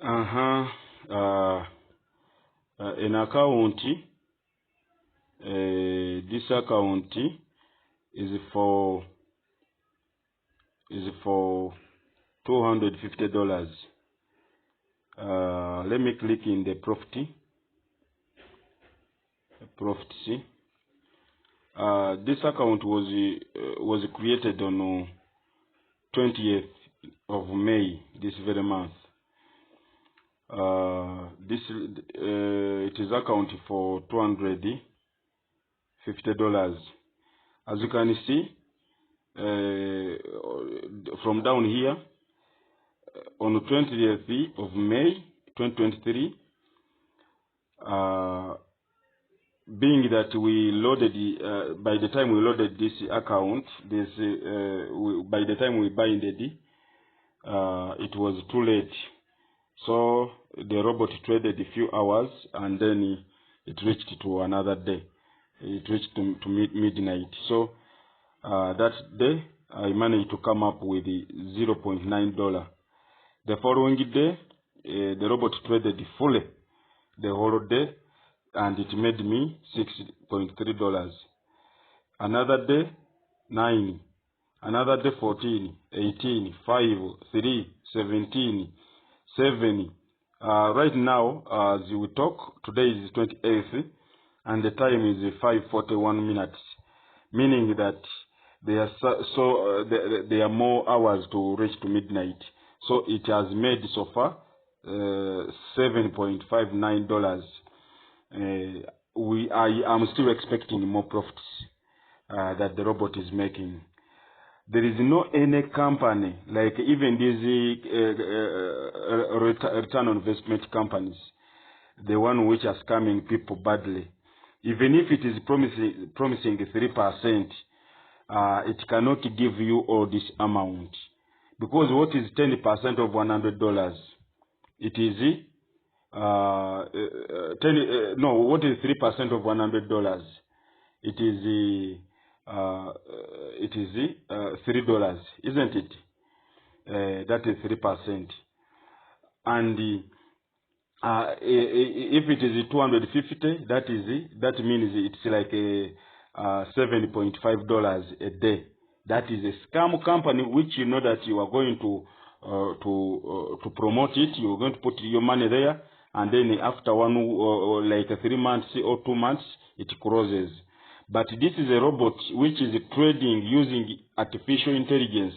An account, this account is for $250. Let me click in the profit. This account was created on 20th of May this very month. It is account for $250. As you can see, from down here, on the 20th of May 2023, being that we loaded by the time we loaded this account, by the time we binded it was too late. So the robot traded a few hours and then it reached to another day. It reached to midnight. So that day I managed to come up with $0.9. The following day, the robot traded fully the whole day, and it made me $6.3. Another day, 9. Another day, 14, 18, 5, 3, 17, 7. Right now, as we talk, today is 28th, and the time is 5:41 minutes, meaning that there are more hours to reach to midnight. So it has made so far $7.59. I am still expecting more profits that the robot is making. There is no any company, like even these return on investment companies, the one which are scamming people badly. Even if it is promising 3%, it cannot give you all this amount. Because what is 10% of $100? It is what is 3% of $100? It is $3, isn't it? That is 3%. And if it is 250, that means it's like $7.5 a day. That is a scam company which you know that you are going to promote it. You are going to put your money there, and then after like 3 months or 2 months, it closes. But this is a robot which is trading using artificial intelligence,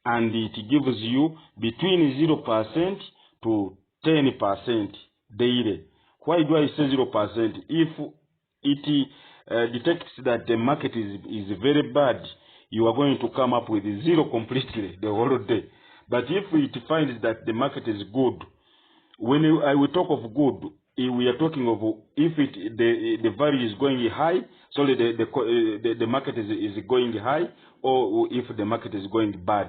and it gives you between 0% to 10% daily. Why do I say 0%? If it detects that the market is very bad, you are going to come up with 0 completely the whole day. But if it finds that the market is good, when I will talk of good, we are talking of if the value is going high, so the market is going high, or if the market is going bad.